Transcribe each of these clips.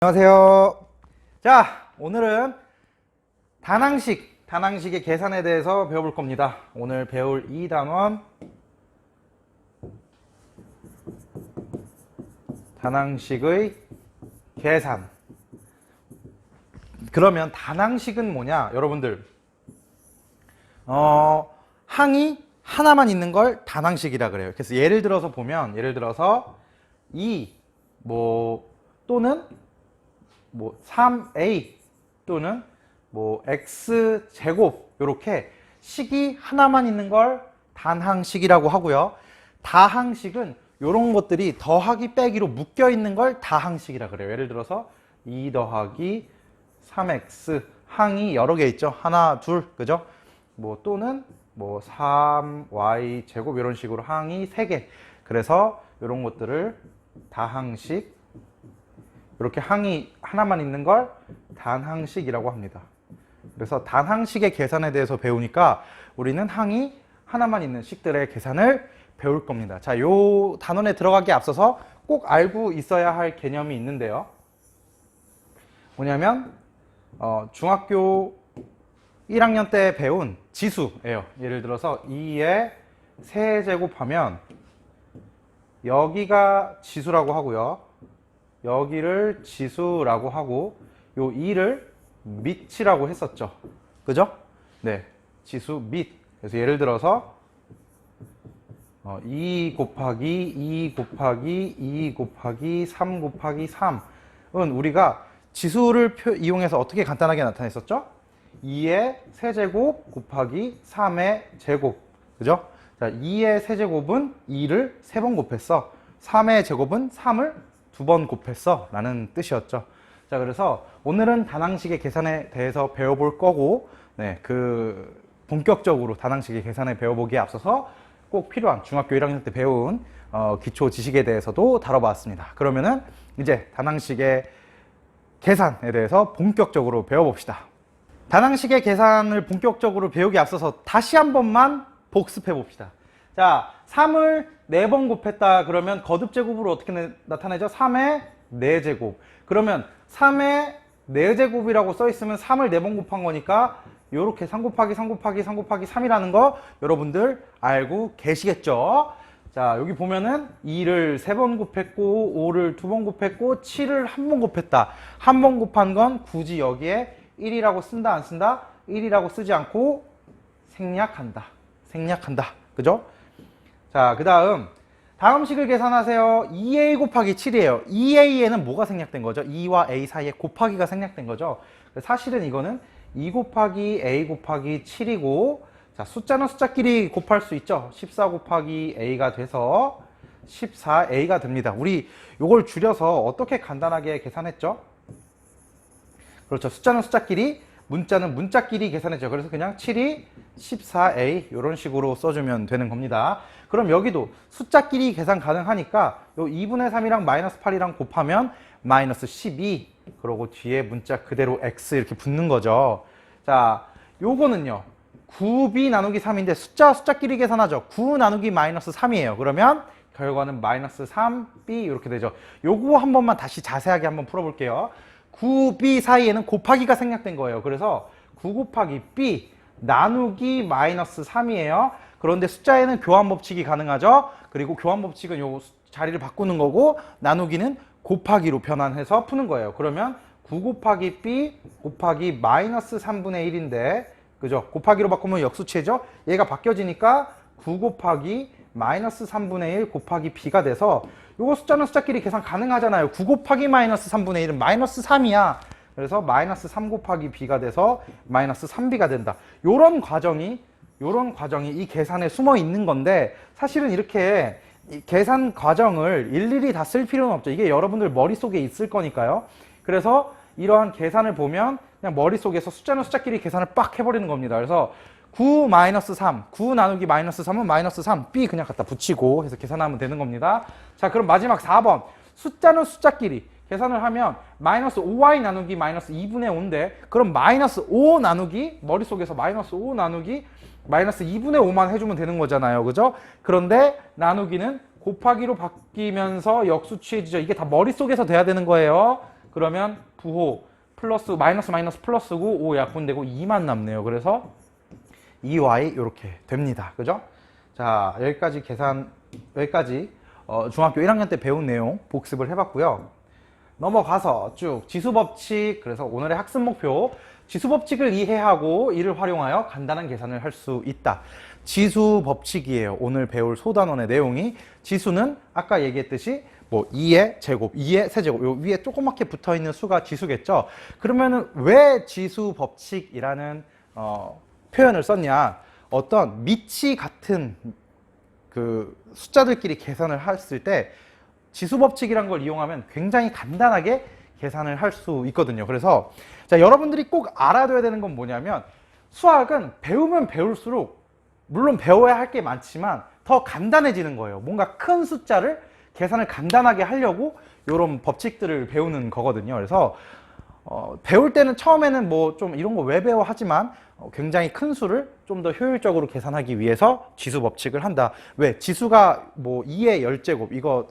안녕하세요. 자, 오늘은 단항식의 계산에 대해서 배워볼 겁니다. 오늘 배울 2단원 단항식의 계산. 그러면 단항식은 뭐냐? 여러분들 항이 하나만 있는 걸 단항식이라 그래요. 그래서 예를 들어서 보면 또는 3a 또는 x제곱, 이렇게 식이 하나만 있는 걸 단항식이라고 하고요. 다항식은 이런 것들이 더하기 빼기로 묶여 있는 걸 다항식이라 그래요. 예를 들어서 2 더하기 3x, 항이 여러 개 있죠. 하나, 둘, 그죠? 또는 3y 제곱, 이런 식으로 항이 3개. 그래서 이런 것들을 다항식, 이렇게 항이 하나만 있는 걸 단항식이라고 합니다. 그래서 단항식의 계산에 대해서 배우니까 우리는 항이 하나만 있는 식들의 계산을 배울 겁니다. 자, 요 단원에 들어가기 앞서서 꼭 알고 있어야 할 개념이 있는데요. 뭐냐면 중학교 1학년 때 배운 지수예요. 예를 들어서 2의 세제곱하면 여기가 지수라고 하고요. 여기를 지수라고 하고 요 2를 밑이라고 했었죠. 그죠? 네, 지수 밑. 그래서 예를 들어서 2 곱하기 2 곱하기 2 곱하기 3 곱하기 3은 우리가 지수를 이용해서 어떻게 간단하게 나타냈었죠? 2의 세제곱 곱하기 3의 제곱. 그죠? 자, 2의 세제곱은 2를 3번 곱했어. 3의 제곱은 3을 2번 곱했어 라는 뜻이었죠. 자, 그래서 오늘은 단항식의 계산에 대해서 배워볼 거고, 본격적으로 단항식의 계산에 배워보기에 앞서서 꼭 필요한 중학교 1학년 때 배운 기초 지식에 대해서도 다뤄봤습니다. 그러면은 이제 단항식의 계산에 대해서 본격적으로 배워봅시다. 단항식의 계산을 본격적으로 배우기 앞서서 다시 한 번만 복습해 봅시다. 자, 3을 4번 곱했다 그러면 거듭제곱으로 어떻게 나타내죠? 3의 4제곱. 그러면 3의 4제곱이라고 써 있으면 3을 4번 곱한 거니까 요렇게 3 곱하기 3 곱하기 3 곱하기 3이라는 거 여러분들 알고 계시겠죠? 자, 여기 보면은 2를 3번 곱했고 5를 2번 곱했고 7을 1번 곱했다. 1번 곱한 건 굳이 여기에 1이라고 쓴다 안 쓴다? 1이라고 쓰지 않고 생략한다. 그죠? 자, 그 다음 식을 계산하세요. 2a 곱하기 7이에요. 2a에는 뭐가 생략된 거죠? 2와 a 사이에 곱하기가 생략된 거죠. 사실은 이거는 2 곱하기 a 곱하기 7이고, 자, 숫자는 숫자끼리 곱할 수 있죠. 14 곱하기 a가 돼서 14a가 됩니다. 우리 이걸 줄여서 어떻게 간단하게 계산했죠? 그렇죠. 숫자는 숫자끼리, 문자는 문자끼리 계산했죠. 그래서 그냥 7이 14a 이런 식으로 써주면 되는 겁니다. 그럼 여기도 숫자끼리 계산 가능하니까 요 2분의 3이랑 마이너스 8이랑 곱하면 마이너스 12, 그러고 뒤에 문자 그대로 x 이렇게 붙는 거죠. 자, 요거는요 9b 나누기 3인데 숫자끼리 계산하죠. 9 나누기 마이너스 3이에요. 그러면 결과는 마이너스 3b 이렇게 되죠. 요거 한 번만 다시 자세하게 한번 풀어볼게요. 9b 사이에는 곱하기가 생략된 거예요. 그래서 9 곱하기 b 나누기 마이너스 3이에요. 그런데 숫자에는 교환법칙이 가능하죠. 그리고 교환법칙은 요 자리를 바꾸는 거고, 나누기는 곱하기로 변환해서 푸는 거예요. 그러면 9 곱하기 b 곱하기 마이너스 3분의 1인데, 그죠? 곱하기로 바꾸면 역수치죠. 얘가 바뀌어지니까 9 곱하기 마이너스 3분의 1 곱하기 b가 돼서, 요거 숫자는 숫자끼리 계산 가능하잖아요. 9 곱하기 마이너스 3분의 1은 마이너스 3이야. 그래서 마이너스 3 곱하기 b가 돼서 마이너스 3b가 된다. 요런 과정이 이 계산에 숨어 있는 건데, 사실은 이렇게 계산 과정을 일일이 다 쓸 필요는 없죠. 이게 여러분들 머릿속에 있을 거니까요. 그래서 이러한 계산을 보면 그냥 머릿속에서 숫자는 숫자끼리 계산을 빡 해버리는 겁니다. 그래서 9 마이너스 3, 9 나누기 마이너스 3은 마이너스 3, b 그냥 갖다 붙이고 해서 계산하면 되는 겁니다. 자, 그럼 마지막 4번. 숫자는 숫자끼리 계산을 하면 마이너스 5y 나누기 마이너스 2분의 5인데, 그럼 마이너스 5 나누기, 머릿속에서 마이너스 5 나누기 마이너스 2분의 5만 해주면 되는 거잖아요. 그죠? 그런데 나누기는 곱하기로 바뀌면서 역수치해지죠. 이게 다 머릿속에서 돼야 되는 거예요. 그러면 부호 플러스 마이너스 마이너스 플러스고 5 약분되고 2만 남네요. 그래서 2y 이렇게 됩니다. 그죠? 자, 여기까지 중학교 1학년 때 배운 내용 복습을 해봤고요. 넘어가서 쭉 지수법칙, 그래서 오늘의 학습 목표, 지수법칙을 이해하고 이를 활용하여 간단한 계산을 할 수 있다. 지수법칙이에요. 오늘 배울 소단원의 내용이. 지수는 아까 얘기했듯이 뭐 2의 제곱, 2의 세제곱, 요 위에 조그맣게 붙어있는 수가 지수겠죠. 그러면은 왜 지수법칙이라는 표현을 썼냐, 어떤 밑이 같은 그 숫자들끼리 계산을 했을 때 지수법칙이란 걸 이용하면 굉장히 간단하게 계산을 할 수 있거든요. 그래서 자, 여러분들이 꼭 알아둬야 되는 건 뭐냐면, 수학은 배우면 배울수록 물론 배워야 할 게 많지만 더 간단해지는 거예요. 뭔가 큰 숫자를 계산을 간단하게 하려고 이런 법칙들을 배우는 거거든요. 그래서 배울 때는 처음에는 뭐 좀 이런 거 왜 배워 하지만 굉장히 큰 수를 좀 더 효율적으로 계산하기 위해서 지수 법칙을 한다. 왜? 지수가 뭐 2의 10제곱, 이거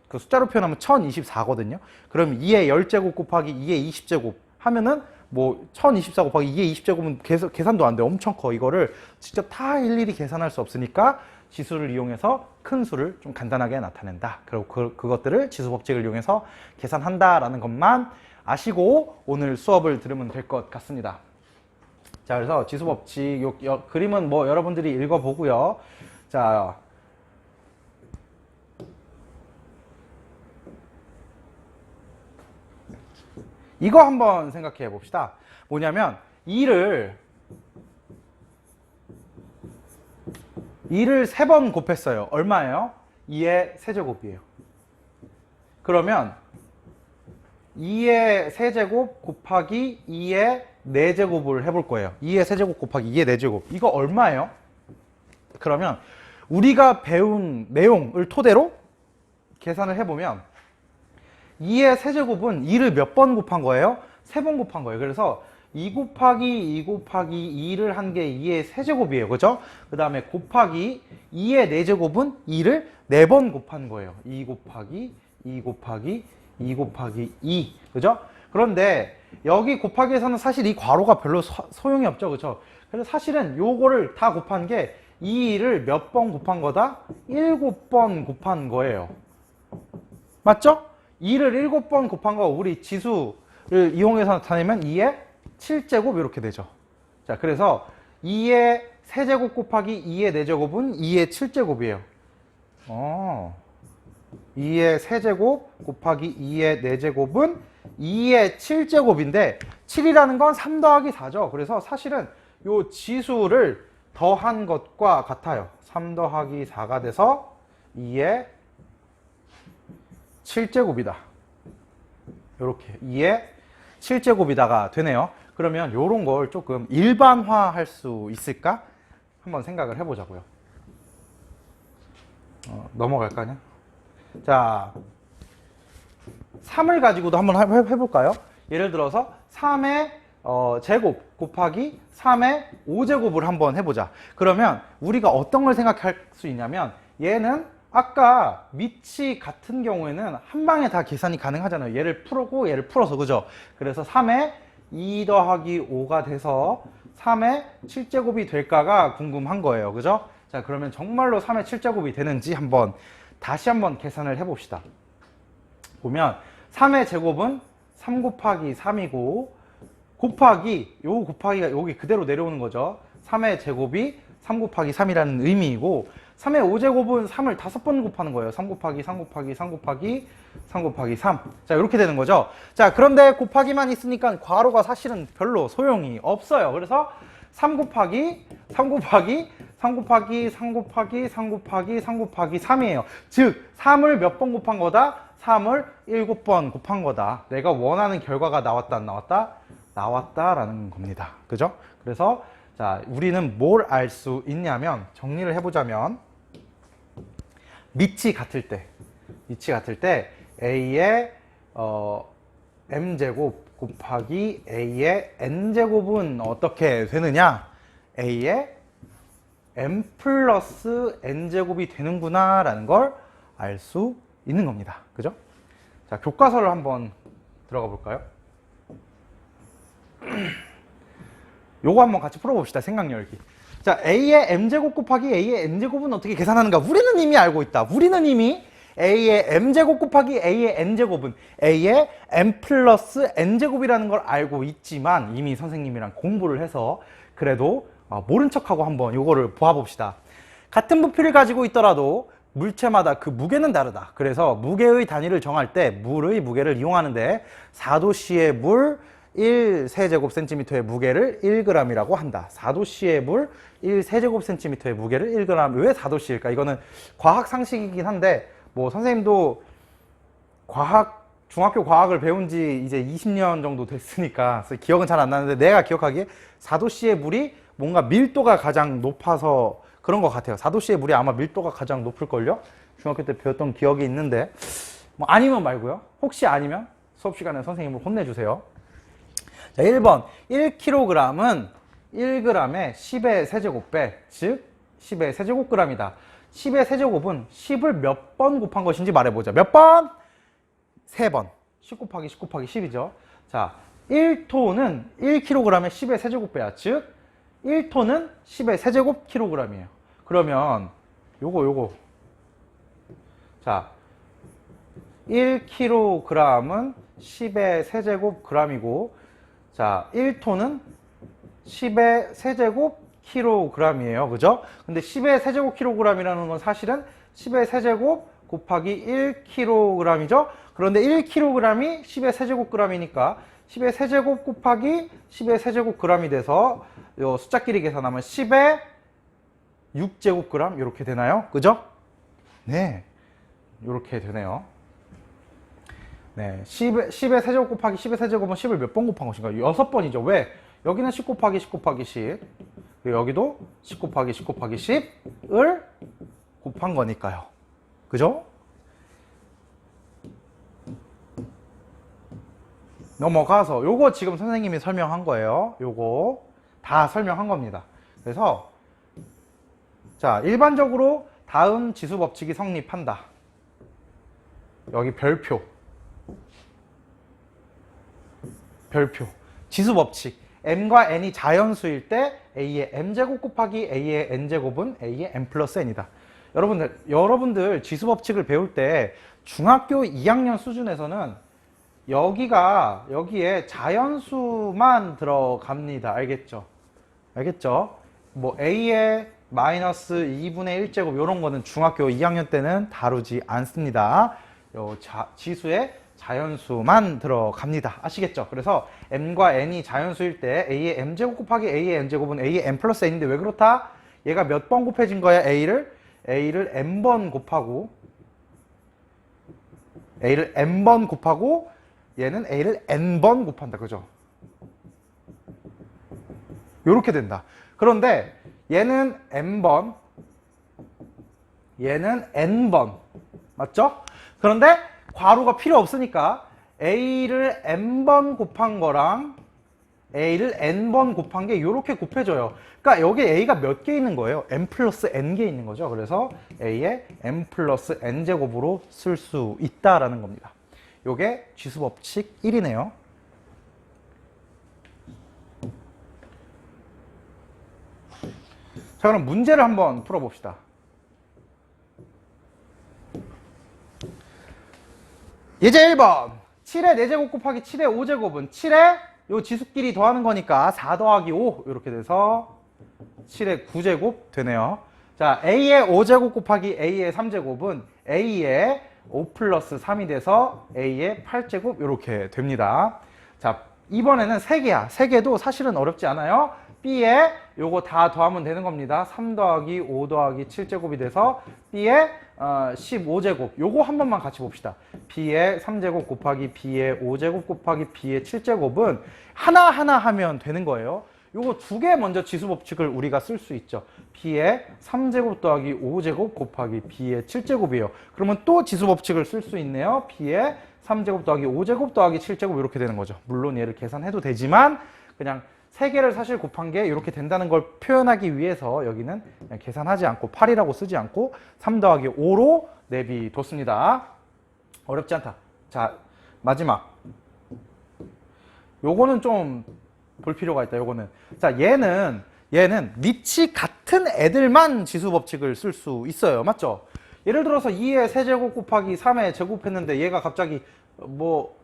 그 숫자로 표현하면 1024거든요. 그럼 2의 10제곱 곱하기 2의 20제곱 하면은 뭐 1024 곱하기 2의 20제곱은 계산도 안 돼. 엄청 커. 이거를 직접 다 일일이 계산할 수 없으니까 지수를 이용해서 큰 수를 좀 간단하게 나타낸다. 그리고 그것들을 지수 법칙을 이용해서 계산한다라는 것만 아시고 오늘 수업을 들으면 될 것 같습니다. 자, 그래서 지수 법칙 그림은 뭐 여러분들이 읽어보고요. 자, 이거 한번 생각해 봅시다. 뭐냐면 2를 3번 곱했어요. 얼마예요? 2의 세제곱이에요. 그러면 2의 세제곱 곱하기 2의 4제곱을 해볼 거예요. 2의 세제곱 곱하기 2의 4제곱. 이거 얼마예요? 그러면 우리가 배운 내용을 토대로 계산을 해보면 2의 세제곱은 2를 몇 번 곱한 거예요? 3번 곱한 거예요. 그래서 2 곱하기 2 곱하기 2를 한 게 2의 세제곱이에요. 그죠? 그 다음에 곱하기 2의 4제곱은 2를 4번 곱한 거예요. 2 곱하기 2 곱하기 2 곱하기 2. 그죠? 그런데 여기 곱하기에서는 사실 이 괄호가 별로 소용이 없죠. 그죠? 그래서 사실은 요거를 다 곱한 게 2를 몇 번 곱한 거다? 7번 곱한 거예요. 맞죠? 2를 7번 곱한 거 우리 지수를 이용해서 나타내면 2의 7제곱 이렇게 되죠. 자, 그래서 2의 세제곱 곱하기 2의 4제곱은 2의 7제곱이에요. 2의 세제곱 곱하기 2의 4제곱은 2의 7제곱인데 7이라는 건 3 더하기 4죠. 그래서 사실은 요 지수를 더한 것과 같아요. 3 더하기 4가 돼서 2의 7제곱이다. 이렇게 2의 7제곱이다가 되네요. 그러면 이런 걸 조금 일반화할 수 있을까? 한번 생각을 해보자고요. 넘어갈까요? 자, 3을 가지고도 한번 해볼까요? 예를 들어서 3의 제곱 곱하기 3의 5제곱을 한번 해보자. 그러면 우리가 어떤 걸 생각할 수 있냐면, 얘는 아까 밑이 같은 경우에는 한 방에 다 계산이 가능하잖아요. 얘를 풀고 얘를 풀어서. 그죠? 그래서 3의 2 더하기 5가 돼서 3의 7제곱이 될까가 궁금한 거예요. 그죠? 자, 그러면 정말로 3의 7제곱이 되는지 다시 한번 계산을 해봅시다. 보면 3의 제곱은 3 곱하기 3이고 요 곱하기가 여기 그대로 내려오는 거죠. 3의 제곱이 3 곱하기 3이라는 의미이고, 3의 5제곱은 3을 5번 곱하는 거예요. 3 곱하기 3 곱하기 3 곱하기 3 곱하기 3. 자, 이렇게 되는 거죠. 자, 그런데 곱하기만 있으니까 괄호가 사실은 별로 소용이 없어요. 그래서 3 곱하기 3 곱하기 3 곱하기 3 곱하기 3 곱하기 3 곱하기 3이에요. 즉 3을 몇 번 곱한 거다? 3을 7번 곱한 거다. 내가 원하는 결과가 나왔다 안 나왔다? 나왔다라는 겁니다. 그죠? 그래서 자, 우리는 뭘 알 수 있냐면, 정리를 해보자면, 밑이 같을 때 a의 m제곱 곱하기 a의 n제곱은 어떻게 되느냐? a의 m 플러스 n제곱이 되는구나 라는 걸 알 수 있는 겁니다. 그죠? 자, 교과서를 한번 들어가 볼까요? 요거 한번 같이 풀어봅시다. 생각 열기. 자, a의 m제곱 곱하기 a의 n제곱은 어떻게 계산하는가? 우리는 이미 알고 있다. 우리는 이미 a의 m제곱 곱하기 a의 n제곱은 a의 m 플러스 n제곱이라는 걸 알고 있지만 이미 선생님이랑 공부를 해서 그래도 모른 척하고 한번 요거를 보아봅시다. 같은 부피를 가지고 있더라도 물체마다 그 무게는 다르다. 그래서 무게의 단위를 정할 때 물의 무게를 이용하는데 4도씨의 물 1세제곱센티미터의 무게를 1g이라고 한다. 4도씨의 물 1세제곱센티미터의 무게를 1g. 왜 4도씨일까? 이거는 과학 상식이긴 한데 뭐 선생님도 중학교 과학을 배운 지 이제 20년 정도 됐으니까 기억은 잘 안 나는데 내가 기억하기에 4도씨의 물이 뭔가 밀도가 가장 높아서 그런 것 같아요. 4도씨의 물이 아마 밀도가 가장 높을걸요? 중학교 때 배웠던 기억이 있는데 뭐 아니면 말고요. 혹시 아니면 수업 시간에 선생님을 혼내주세요. 자, 1번 1kg은 1g의 10의 세제곱배, 즉 10의 세제곱g이다. 10의 세제곱은 10을 몇 번 곱한 것인지 말해보자. 몇 번? 3번. 10 곱하기 10 곱하기 10이죠. 자, 1톤은 1kg의 10의 세제곱배야. 즉 1톤은 10의 세제곱 킬로그램이에요. 그러면 요거 자, 1kg은 10의 세제곱 g이고 자, 1톤은 10의 세제곱 킬로그램이에요. 그죠? 근데 10의 세제곱 킬로그램이라는 건 사실은 10의 세제곱 곱하기 1kg이죠. 그런데 1kg이 10의 세제곱 g이니까 10의 세제곱 곱하기 10의 세제곱 g이 돼서 요 숫자끼리 계산하면 10의 6제곱g 이렇게 되나요? 그죠? 네, 이렇게 되네요. 네, 10의 세제곱 곱하기 10의 세제곱은 10을 몇 번 곱한 것인가? 6번이죠. 왜? 여기는 10 곱하기 10 곱하기 10 여기도 10 곱하기 10 곱하기 10을 곱한 거니까요. 그죠? 넘어가서 요거 지금 선생님이 설명한 거예요. 요거 다 설명한 겁니다. 그래서 자, 일반적으로 다음 지수 법칙이 성립한다. 여기 별표 지수 법칙. m과 n이 자연수일 때 a의 m제곱 곱하기 a의 n제곱은 a의 m 플러스 n이다. 여러분들 지수 법칙을 배울 때 중학교 2학년 수준에서는 여기에 자연수만 들어갑니다. 알겠죠? 뭐 a의 마이너스 2분의 1제곱 이런 거는 중학교 2학년 때는 다루지 않습니다. 지수에 자연수만 들어갑니다. 아시겠죠? 그래서 m과 n이 자연수일 때 a의 m제곱 곱하기 a의 n제곱은 a의 m 플러스 n인데 왜 그렇다? 얘가 몇 번 곱해진 거야? a를 m번 곱하고 얘는 a를 n번 곱한다. 그죠? 요렇게 된다. 그런데 얘는 m번, 얘는 n번. 맞죠? 그런데 괄호가 필요 없으니까 a를 m번 곱한 거랑 a를 n번 곱한 게 이렇게 곱해져요. 그러니까 여기 a가 몇 개 있는 거예요? m 플러스 n개 있는 거죠. 그래서 a의 m 플러스 n제곱으로 쓸 수 있다라는 겁니다. 요게 지수 법칙 1이네요. 자, 그럼 문제를 한번 풀어봅시다. 예제 1번 7의 4제곱 곱하기 7의 5제곱은 7의 요 지수끼리 더하는 거니까 4 더하기 5 이렇게 돼서 7의 9제곱 되네요. 자, a의 5제곱 곱하기 a의 3제곱은 a의 5 플러스 3이 돼서 a의 8제곱 이렇게 됩니다. 자, 이번에는 3개야. 3개도 사실은 어렵지 않아요. b에 요거 다 더하면 되는 겁니다. 3 더하기 5 더하기 7제곱이 돼서 b의 15제곱. 요거 한 번만 같이 봅시다. b의 3제곱 곱하기 b의 5제곱 곱하기 b의 7제곱은 하나하나 하면 되는 거예요. 요거 두 개 먼저 지수 법칙을 우리가 쓸 수 있죠. b의 3제곱 더하기 5제곱 곱하기 b의 7제곱이에요. 그러면 또 지수 법칙을 쓸 수 있네요. b의 3제곱 더하기 5제곱 더하기 7제곱 이렇게 되는 거죠. 물론 얘를 계산해도 되지만 그냥 3개를 사실 곱한 게 이렇게 된다는 걸 표현하기 위해서 여기는 그냥 계산하지 않고 8이라고 쓰지 않고 3 더하기 5로 내비뒀습니다. 어렵지 않다. 자, 마지막 요거는 좀 볼 필요가 있다. 요거는. 자, 얘는 밑이 같은 애들만 지수 법칙을 쓸 수 있어요. 맞죠? 예를 들어서 2의 세제곱 곱하기 3의 제곱했는데 얘가 갑자기 뭐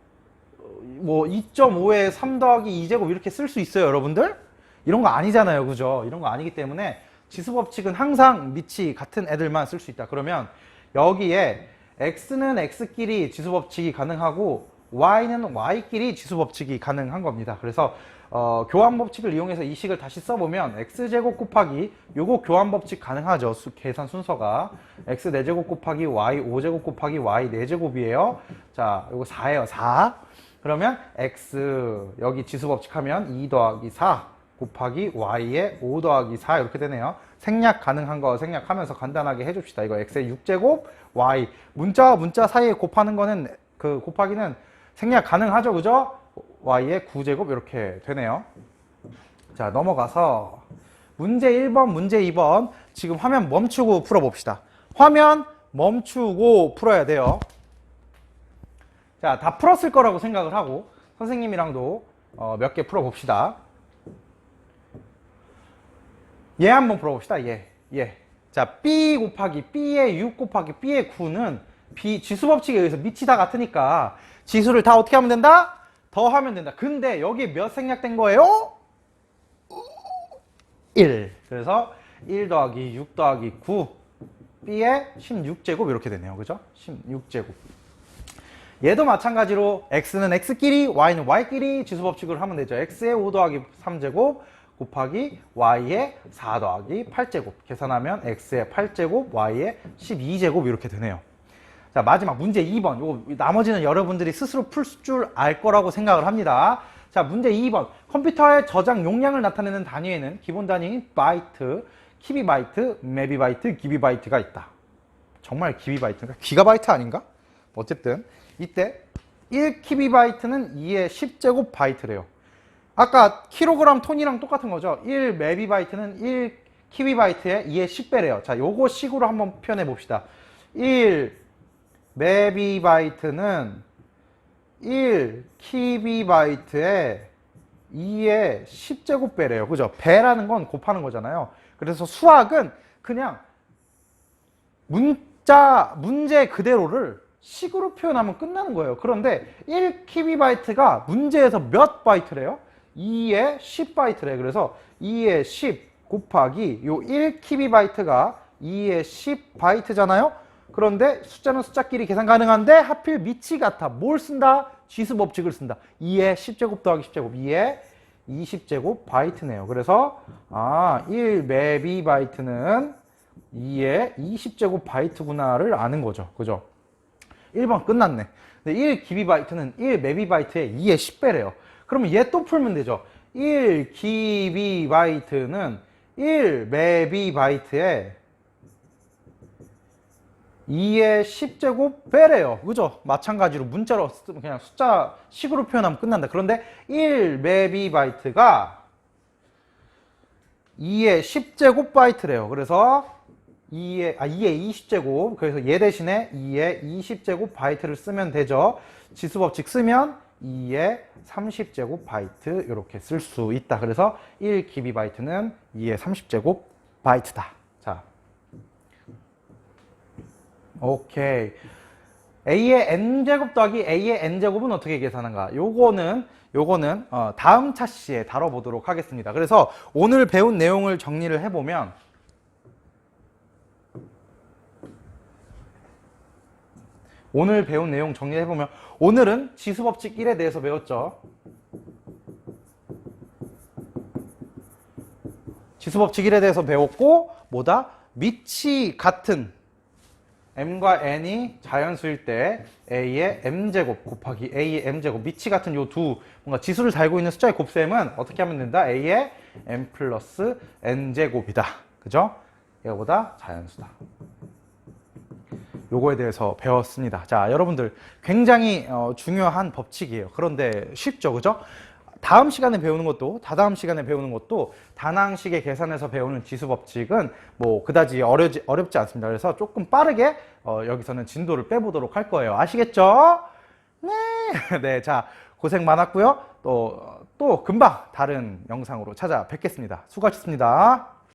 2.5에 3 더하기 2제곱 이렇게 쓸 수 있어요, 여러분들? 이런 거 아니잖아요. 그죠? 이런 거 아니기 때문에 지수 법칙은 항상 밑이 같은 애들만 쓸 수 있다. 그러면 여기에 x는 x끼리 지수 법칙이 가능하고 y는 y끼리 지수 법칙이 가능한 겁니다. 그래서 교환 법칙을 이용해서 이 식을 다시 써보면 x제곱 곱하기 요거 교환 법칙 가능하죠. 계산 순서가 x 4제곱 곱하기 y 5제곱 곱하기 y 4제곱이에요. 자, 요거 4예요. 4. 그러면 x 여기 지수 법칙 하면 2 더하기 4 곱하기 y에 5 더하기 4 이렇게 되네요. 생략 가능한 거 생략하면서 간단하게 해줍시다. 이거 x의 6제곱 y 문자와 문자 사이에 곱하는 거는 그 곱하기는 생략 가능하죠. 그죠? y의 9제곱 이렇게 되네요. 자, 넘어가서 문제 1번, 문제 2번 지금 화면 멈추고 풀어봅시다. 화면 멈추고 풀어야 돼요. 자, 다 풀었을 거라고 생각을 하고 선생님이랑도 몇 개 풀어봅시다. 얘 한번 풀어봅시다. 얘. 자, b 곱하기 b의 6 곱하기 b의 9는 지수 법칙에 의해서 밑이 다 같으니까 지수를 다 어떻게 하면 된다? 더하면 된다. 근데 여기 몇 생략된 거예요? 1. 그래서 1 더하기 6 더하기 9 b의 16제곱 이렇게 되네요. 그죠? 16제곱. 얘도 마찬가지로 x는 x끼리 y는 y끼리 지수 법칙을 하면 되죠. x의 5 더하기 3제곱 곱하기 y의 4 더하기 8제곱 계산하면 x의 8제곱 y의 12제곱 이렇게 되네요. 자, 마지막 문제 2번. 요거 나머지는 여러분들이 스스로 풀 줄 알 거라고 생각을 합니다. 자, 문제 2번. 컴퓨터의 저장 용량을 나타내는 단위에는 기본 단위인 바이트, 키비바이트, 메비바이트, 기비바이트가 있다. 정말 기비바이트인가? 기가바이트 아닌가? 어쨌든 이때 1키비바이트는 2의 10제곱 바이트래요. 아까 킬로그램 톤이랑 똑같은 거죠. 1 메비바이트는 1 키비바이트에 2의 10배래요. 자, 요거 식으로 한번 표현해 봅시다. 1 메비바이트는 1 키비바이트에 2의 10제곱배래요. 그죠? 배라는 건 곱하는 거잖아요. 그래서 수학은 그냥 문제 그대로를 식으로 표현하면 끝나는 거예요. 그런데 1 키비바이트가 문제에서 몇 바이트래요? 2의 10바이트래요. 그래서 2의 10 곱하기 요 1 키비바이트가 2의 10바이트잖아요. 그런데 숫자는 숫자끼리 계산 가능한데 하필 밑이 같아. 뭘 쓴다? 지수 법칙을 쓴다. 2의 10제곱 더하기 10제곱 2의 20제곱 바이트네요. 그래서 1 메비바이트는 2의 20제곱 바이트구나를 아는 거죠. 그죠? 1번 끝났네. 근데 1 기비바이트는 1 메비바이트에 2의 10배래요. 그러면 얘 또 풀면 되죠. 1 기비바이트는 1 메비바이트에 2의 10제곱 배래요. 그죠? 마찬가지로 문자로 그냥 숫자 식으로 표현하면 끝난다. 그런데 1 메비바이트가 2의 10제곱 바이트래요. 그래서 2의 20제곱. 그래서 얘 대신에 2의 20제곱 바이트를 쓰면 되죠. 지수 법칙 쓰면 2의 30제곱 바이트 이렇게 쓸 수 있다. 그래서 1 기비바이트는 2의 30제곱 바이트다. 자. 오케이. a의 n제곱 더하기 a의 n제곱은 어떻게 계산한가? 요거는 다음 차시에 다뤄보도록 하겠습니다. 그래서 오늘 배운 내용을 정리를 해보면 오늘은 지수법칙 1에 대해서 배웠죠. 지수법칙 1에 대해서 배웠고 뭐다? 밑이 같은 m과 n이 자연수일 때 a의 m제곱 곱하기 a의 m제곱 밑이 같은 요 두 뭔가 지수를 달고 있는 숫자의 곱셈은 어떻게 하면 된다? a의 m 플러스 n제곱이다. 그죠? 얘보다 자연수다. 요거에 대해서 배웠습니다. 자, 여러분들 굉장히 중요한 법칙이에요. 그런데 쉽죠, 그죠? 다음 시간에 배우는 것도 다다음 시간에 배우는 것도 다낭식의 계산에서 배우는 지수 법칙은 뭐 그다지 어렵지 않습니다. 그래서 조금 빠르게 여기서는 진도를 빼보도록 할 거예요. 아시겠죠? 네. 네, 자, 고생 많았고요. 또 금방 다른 영상으로 찾아뵙겠습니다. 수고하셨습니다.